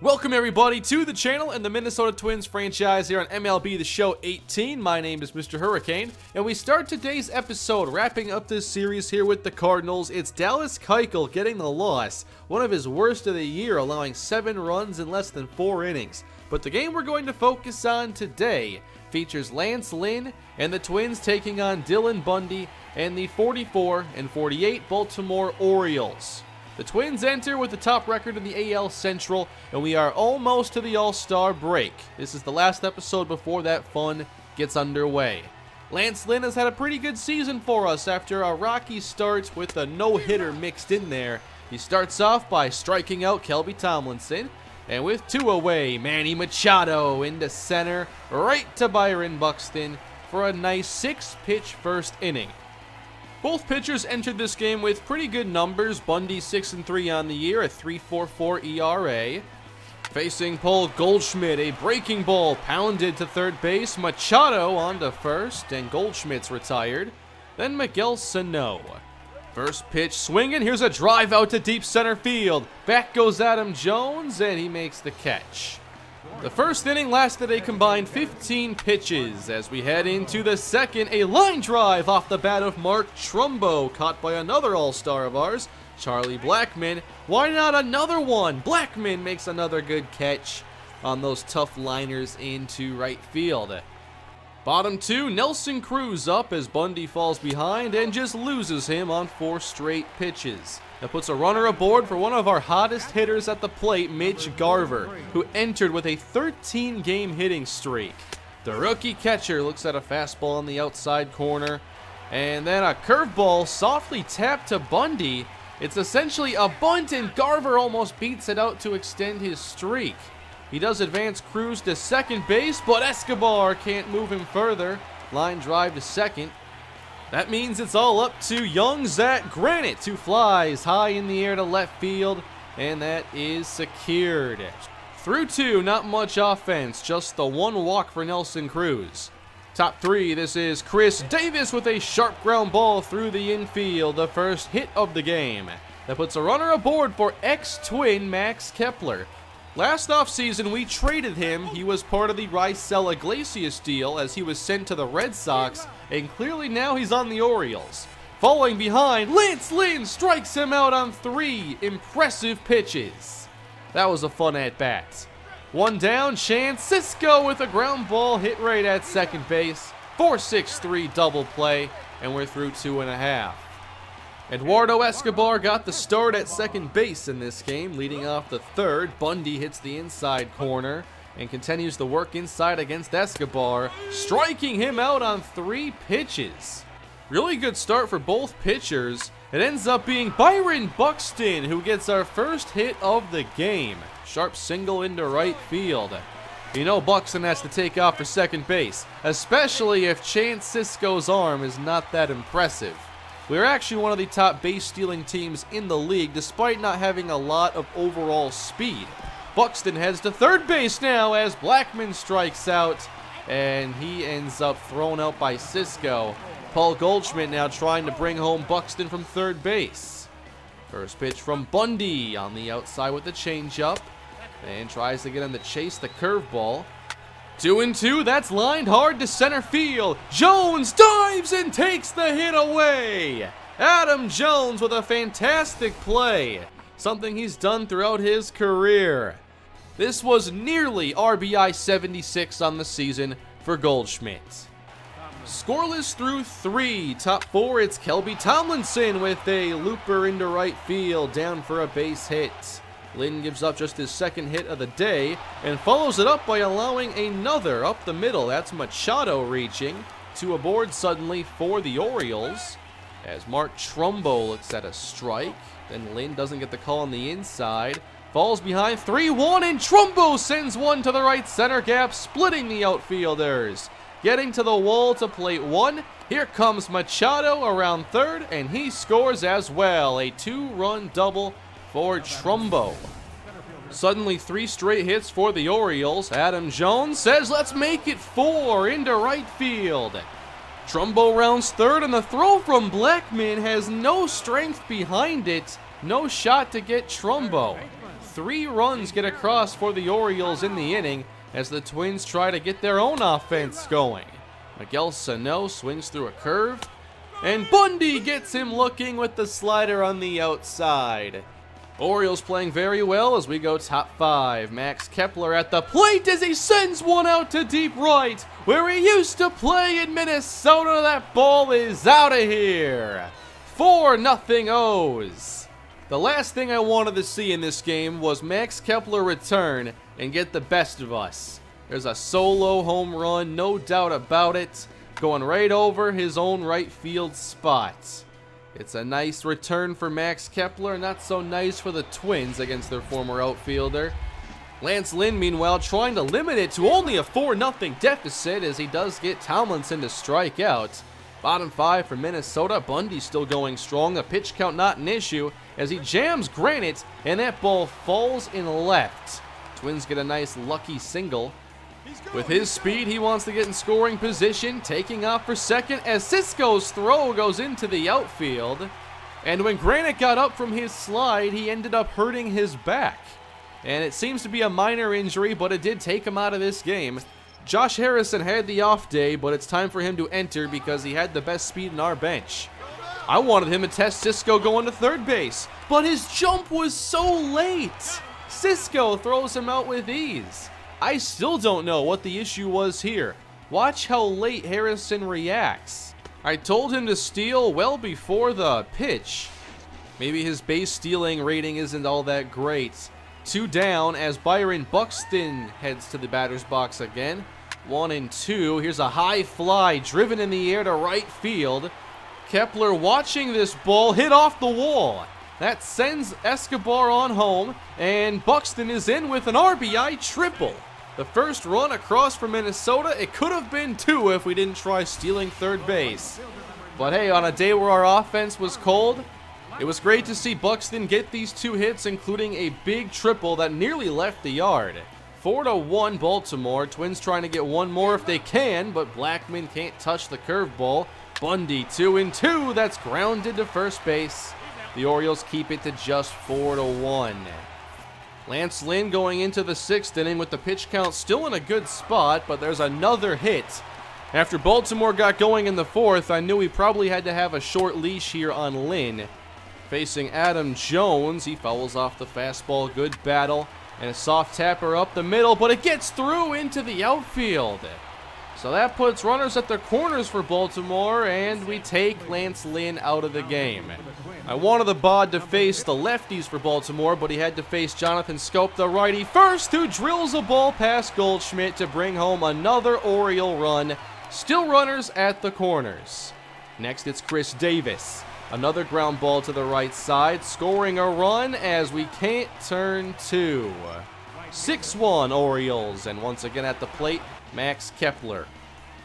Welcome everybody to the channel and the Minnesota Twins franchise here on MLB The Show 18. My name is MrHurriicane, and we start today's episode wrapping up this series here with the Cardinals. It's Dallas Keuchel getting the loss, one of his worst of the year, allowing 7 runs in less than 4 innings. But the game we're going to focus on today features Lance Lynn and the Twins taking on Dylan Bundy and the 44 and 48 Baltimore Orioles. The Twins enter with the top record in the AL Central, and we are almost to the All-Star break. This is the last episode before that fun gets underway. Lance Lynn has had a pretty good season for us after a rocky start with a no-hitter mixed in there. He starts off by striking out Kelby Tomlinson, and with 2 away, Manny Machado into center, right to Byron Buxton for a nice 6-pitch first inning. Both pitchers entered this game with pretty good numbers. Bundy 6-3 on the year, a 3.44 ERA. Facing Paul Goldschmidt, a breaking ball pounded to third base. Machado on to first, and Goldschmidt's retired. Then Miguel Sano. First pitch swinging, here's a drive out to deep center field. Back goes Adam Jones, and he makes the catch. The first inning lasted a combined 15 pitches. As we head into the second, a line drive off the bat of Mark Trumbo, caught by another all-star of ours, Charlie Blackmon. Why not another one? Blackmon makes another good catch on those tough liners into right field. Bottom 2, Nelson Cruz up as Bundy falls behind and just loses him on 4 straight pitches. That puts a runner aboard for one of our hottest hitters at the plate, Mitch Garver, who entered with a 13-game hitting streak. The rookie catcher looks at a fastball on the outside corner, and then a curveball softly tapped to Bundy. It's essentially a bunt, and Garver almost beats it out to extend his streak. He does advance Cruz to second base, but Escobar can't move him further. Line drive to second. That means it's all up to young Zach Granite, who flies high in the air to left field, and that is secured. Through 2, not much offense, just the 1 walk for Nelson Cruz. Top 3, this is Chris Davis with a sharp ground ball through the infield, the first hit of the game. That puts a runner aboard for ex-Twin Max Kepler. Last offseason, we traded him. He was part of the Raisel Iglesias deal as he was sent to the Red Sox, and clearly now he's on the Orioles. Falling behind, Lance Lynn strikes him out on 3 impressive pitches. That was a fun at-bat. 1 down, Chance Cisco with a ground ball hit right at second base. 4-6-3 double play, and we're through 2.5. Eduardo Escobar got the start at second base in this game, leading off the third. Bundy hits the inside corner and continues the work inside against Escobar, striking him out on 3 pitches. Really good start for both pitchers. It ends up being Byron Buxton who gets our first hit of the game. Sharp single into right field. You know Buxton has to take off for second base, especially if Chance Cisco's arm is not that impressive. We're actually one of the top base-stealing teams in the league, despite not having a lot of overall speed. Buxton heads to third base now as Blackmon strikes out, and he ends up thrown out by Cisco. Paul Goldschmidt now trying to bring home Buxton from third base. First pitch from Bundy on the outside with the changeup, and tries to get him to chase the curveball. 2-2, that's lined hard to center field. Jones dives and takes the hit away. Adam Jones with a fantastic play, something he's done throughout his career. This was nearly RBI 76 on the season for Goldschmidt. Scoreless through 3. Top 4, it's Kelby Tomlinson with a looper into right field, down for a base hit. Lynn gives up just his second hit of the day and follows it up by allowing another up the middle. That's Machado reaching. 2 aboard suddenly for the Orioles as Mark Trumbo looks at a strike. Then Lynn doesn't get the call on the inside. Falls behind 3-1, and Trumbo sends one to the right center gap, splitting the outfielders. Getting to the wall to plate 1. Here comes Machado around third, and he scores as well. A 2-run double for Trumbo. Suddenly 3 straight hits for the Orioles. Adam Jones says, let's make it 4 into right field. Trumbo rounds third, and the throw from Blackmon has no strength behind it. No shot to get Trumbo. 3 runs get across for the Orioles in the inning as the Twins try to get their own offense going. Miguel Sano swings through a curve, and Bundy gets him looking with the slider on the outside. Orioles playing very well as we go top 5. Max Kepler at the plate as he sends one out to deep right. Where he used to play in Minnesota, that ball is out of here. 4-0 O's. The last thing I wanted to see in this game was Max Kepler return and get the best of us. There's a solo home run, no doubt about it, going right over his own right field spot. It's a nice return for Max Kepler, not so nice for the Twins against their former outfielder. Lance Lynn, meanwhile, trying to limit it to only a 4-0 deficit as he does get Tomlinson to strike out. Bottom 5 for Minnesota. Bundy still going strong. The pitch count not an issue as he jams Granite, and that ball falls in left. Twins get a nice lucky single. With his speed, he wants to get in scoring position, taking off for second as Cisco's throw goes into the outfield. And when Granite got up from his slide, he ended up hurting his back. And it seems to be a minor injury, but it did take him out of this game. Josh Harrison had the off day, but it's time for him to enter because he had the best speed in our bench. I wanted him to test Cisco going to third base, but his jump was so late. Cisco throws him out with ease. I still don't know what the issue was here. Watch how late Harrison reacts. I told him to steal well before the pitch. Maybe his base stealing rating isn't all that great. 2 down as Byron Buxton heads to the batter's box again. 1-2. Here's a high fly driven in the air to right field. Kepler watching this ball hit off the wall. That sends Escobar on home, and Buxton is in with an RBI triple. The first run across for Minnesota, it could have been 2 if we didn't try stealing third base. But hey, on a day where our offense was cold, it was great to see Buxton get these 2 hits, including a big triple that nearly left the yard. 4-1 Baltimore. Twins trying to get one more if they can, but Blackman can't touch the curveball. Bundy 2-2. That's grounded to first base. The Orioles keep it to just 4-1. Lance Lynn going into the 6th inning with the pitch count still in a good spot, but there's another hit. After Baltimore got going in the 4th, I knew we probably had to have a short leash here on Lynn. Facing Adam Jones, he fouls off the fastball, good battle, and a soft tapper up the middle, but it gets through into the outfield. So that puts runners at the corners for Baltimore, and we take Lance Lynn out of the game. I wanted the Bod to face the lefties for Baltimore, but he had to face Jonathan Scope, the righty first, who drills a ball past Goldschmidt to bring home another Oriole run. Still runners at the corners. Next, it's Chris Davis. Another ground ball to the right side, scoring a run as we can't turn 2. 6-1 Orioles, and once again at the plate, Max Kepler.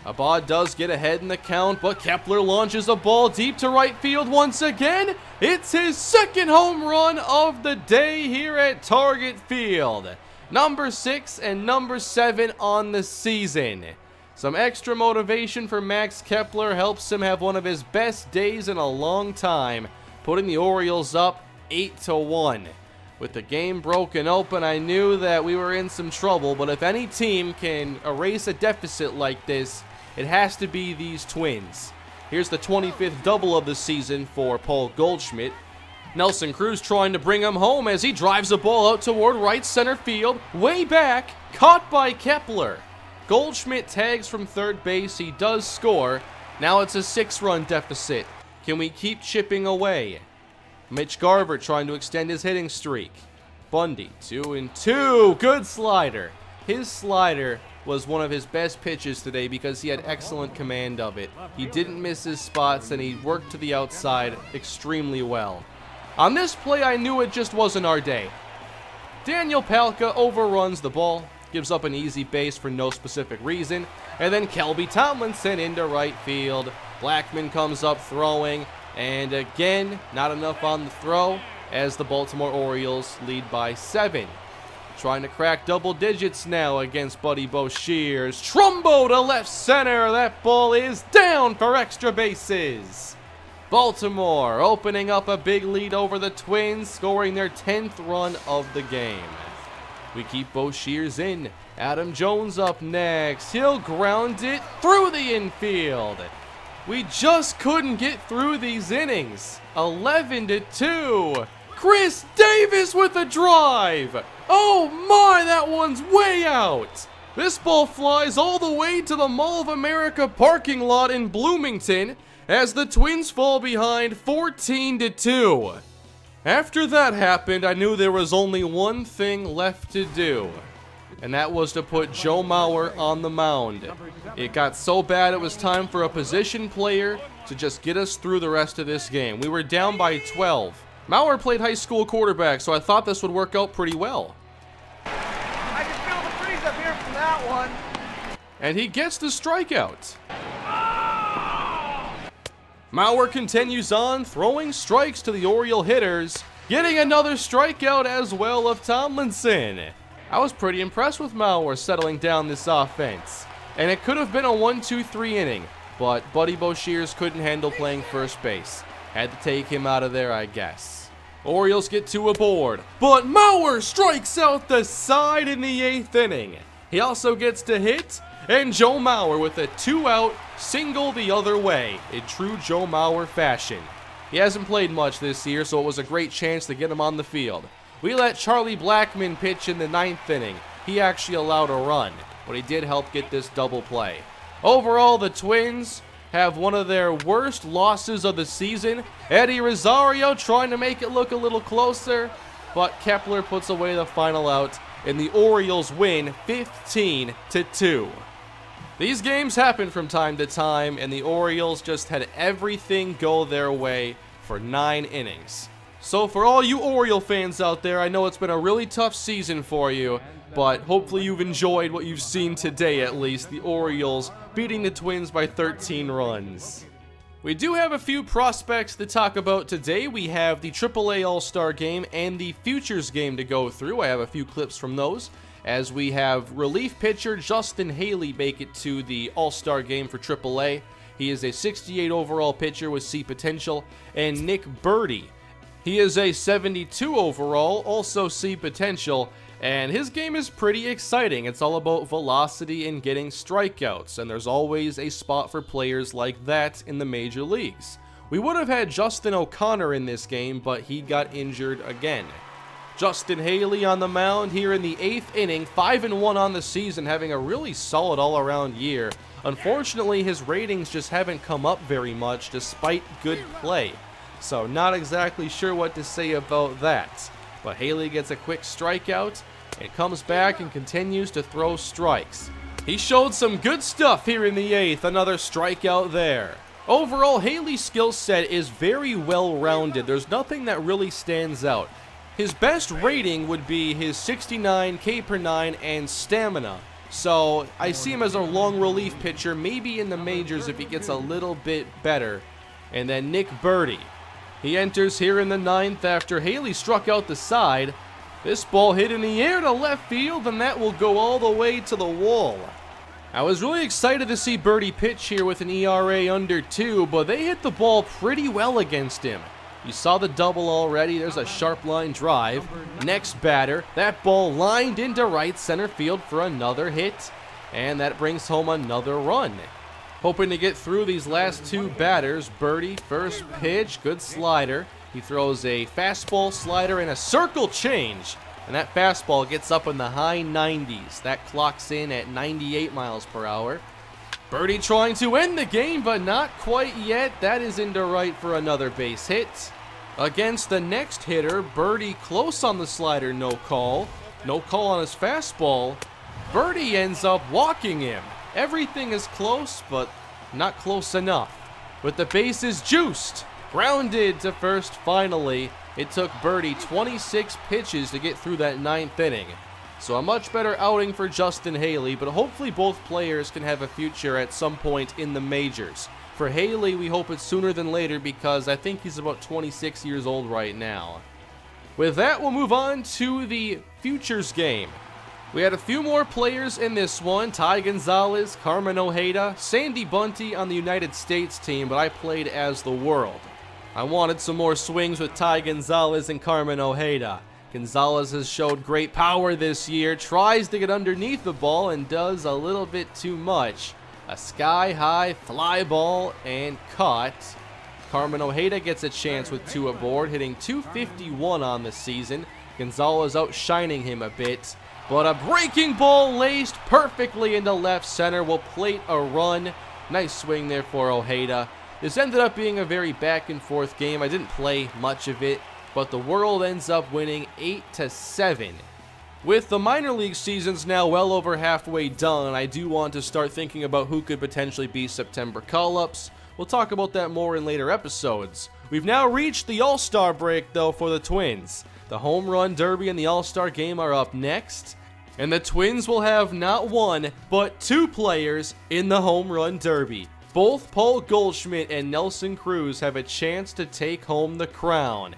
Abad does get ahead in the count, but Kepler launches a ball deep to right field once again. It's his 2nd home run of the day here at Target Field. Number 6 and number 7 on the season. Some extra motivation for Max Kepler helps him have one of his best days in a long time, putting the Orioles up 8-1. With the game broken open, I knew that we were in some trouble, but if any team can erase a deficit like this, it has to be these Twins. Here's the 25th double of the season for Paul Goldschmidt. Nelson Cruz trying to bring him home as he drives a ball out toward right center field, way back, caught by Kepler. Goldschmidt tags from third base, he does score. Now it's a 6-run deficit. Can we keep chipping away? Mitch Garver trying to extend his hitting streak. Bundy, 2-2, good slider. His slider was one of his best pitches today because he had excellent command of it. He didn't miss his spots and he worked to the outside extremely well. On this play, I knew it just wasn't our day. Daniel Palka overruns the ball, gives up an easy base for no specific reason, and then Kelby Tomlinson into right field. Blackman comes up throwing, and again, not enough on the throw as the Baltimore Orioles lead by 7. Trying to crack double digits now against Buddy Boshears. Trumbo to left center. That ball is down for extra bases. Baltimore opening up a big lead over the Twins, scoring their 10th run of the game. We keep both shears in. Adam Jones up next. He'll ground it through the infield. We just couldn't get through these innings. 11-2. Chris Davis with a drive. Oh my, that one's way out. This ball flies all the way to the Mall of America parking lot in Bloomington as the Twins fall behind 14-2. After that happened, I knew there was only one thing left to do, and that was to put Joe Mauer on the mound. It got so bad it was time for a position player to just get us through the rest of this game. We were down by 12. Mauer played high school quarterback, so I thought this would work out pretty well. I can feel the freeze up here from that one. And he gets the strikeout. Mauer continues on, throwing strikes to the Oriole hitters, getting another strikeout as well of Tomlinson. I was pretty impressed with Mauer settling down this offense. And it could have been a 1-2-3 inning, but Buddy Boshears couldn't handle playing first base. Had to take him out of there, I guess. Orioles get 2 aboard, but Mauer strikes out the side in the 8th inning. He also gets to hit, and Joe Mauer with a 2-out single the other way in true Joe Mauer fashion. He hasn't played much this year, so it was a great chance to get him on the field. We let Charlie Blackmon pitch in the 9th inning. He actually allowed a run, but he did help get this double play. Overall, the Twins have one of their worst losses of the season. Eddie Rosario trying to make it look a little closer, but Kepler puts away the final out, and the Orioles win 15-2. These games happen from time to time, and the Orioles just had everything go their way for 9 innings. So for all you Oriole fans out there, I know it's been a really tough season for you, but hopefully you've enjoyed what you've seen today at least, the Orioles beating the Twins by 13 runs. We do have a few prospects to talk about today. We have the AAA All Star Game and the Futures Game to go through. I have a few clips from those, as we have relief pitcher Justin Haley make it to the All Star Game for AAA. He is a 68 overall pitcher with C potential, and Nick Birdie. He is a 72 overall, also C potential, and his game is pretty exciting. It's all about velocity and getting strikeouts, and there's always a spot for players like that in the major leagues. We would have had Justin O'Connor in this game, but he got injured again. Justin Haley on the mound here in the 8th inning, 5-1 on the season, having a really solid all-around year. Unfortunately, his ratings just haven't come up very much despite good play. So not exactly sure what to say about that. But Haley gets a quick strikeout and comes back and continues to throw strikes. He showed some good stuff here in the 8th, another strikeout there. Overall, Haley's skill set is very well-rounded. There's nothing that really stands out. His best rating would be his 69 K/9 and stamina. So I see him as a long relief pitcher, maybe in the majors if he gets a little bit better. And then Nick Birdie. He enters here in the 9th after Haley struck out the side. This ball hit in the air to left field, and that will go all the way to the wall. I was really excited to see Birdie pitch here with an ERA under 2, but they hit the ball pretty well against him. You saw the double already. There's a sharp line drive. Next batter, that ball lined into right center field for another hit, and that brings home another run. Hoping to get through these last 2 batters. Birdie, first pitch, good slider. He throws a fastball, slider, and a circle change. And that fastball gets up in the high 90s. That clocks in at 98 miles per hour. Birdie trying to end the game, but not quite yet. That is into right for another base hit. Against the next hitter, Birdie close on the slider, no call. No call on his fastball. Birdie ends up walking him. Everything is close, but not close enough. With the bases juiced, grounded to first finally. It took Birdie 26 pitches to get through that 9th inning. So a much better outing for Justin Haley, but hopefully both players can have a future at some point in the majors. For Haley, we hope it's sooner than later because I think he's about 26 years old right now. With that, we'll move on to the Futures Game. We had a few more players in this one. Ty Gonzalez, Carmen Ojeda, Sandy Bunty on the United States team, but I played as the World. I wanted some more swings with Ty Gonzalez and Carmen Ojeda. Gonzalez has showed great power this year, tries to get underneath the ball and does a little bit too much. A sky-high fly ball and cut. Carmen Ojeda gets a chance with 2 aboard, hitting .251 on the season. Gonzalez outshining him a bit. But a breaking ball laced perfectly into left center will plate a run. Nice swing there for Ojeda. This ended up being a very back-and-forth game. I didn't play much of it, but the World ends up winning 8-7. With the minor league seasons now well over halfway done, I do want to start thinking about who could potentially be September call-ups. We'll talk about that more in later episodes. We've now reached the All-Star break, though, for the Twins. The Home Run Derby and the All-Star Game are up next, and the Twins will have not 1, but 2 players in the Home Run Derby. Both Paul Goldschmidt and Nelson Cruz have a chance to take home the crown.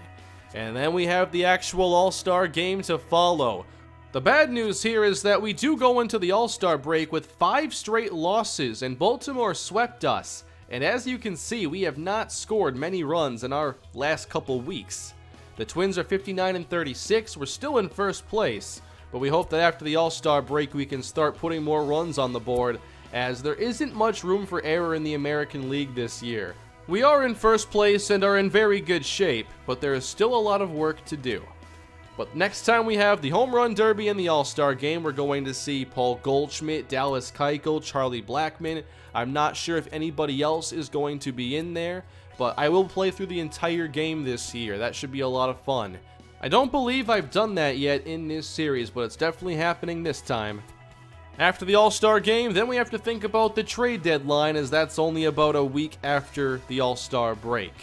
And then we have the actual All-Star Game to follow. The bad news here is that we do go into the All-Star break with 5 straight losses, and Baltimore swept us. And as you can see, we have not scored many runs in our last couple weeks. The Twins are 59-36, we're still in first place, but we hope that after the All-Star break we can start putting more runs on the board, as there isn't much room for error in the American League this year. We are in first place and are in very good shape, but there is still a lot of work to do. But next time we have the Home Run Derby and the All-Star Game, we're going to see Paul Goldschmidt, Dallas Keuchel, Charlie Blackmon. I'm not sure if anybody else is going to be in there, but I will play through the entire game this year. That should be a lot of fun. I don't believe I've done that yet in this series, but it's definitely happening this time. After the All-Star Game, then we have to think about the trade deadline, as that's only about a week after the All-Star break.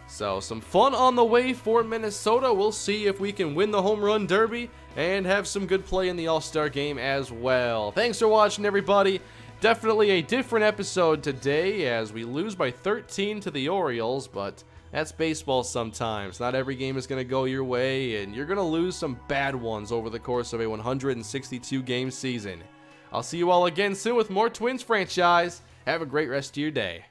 So, some fun on the way for Minnesota. We'll see if we can win the Home Run Derby and have some good play in the All-Star Game as well. Thanks for watching, everybody. Definitely a different episode today, as we lose by 13 to the Orioles, but that's baseball sometimes. Not every game is going to go your way, and you're going to lose some bad ones over the course of a 162-game season. I'll see you all again soon with more Twins franchise. Have a great rest of your day.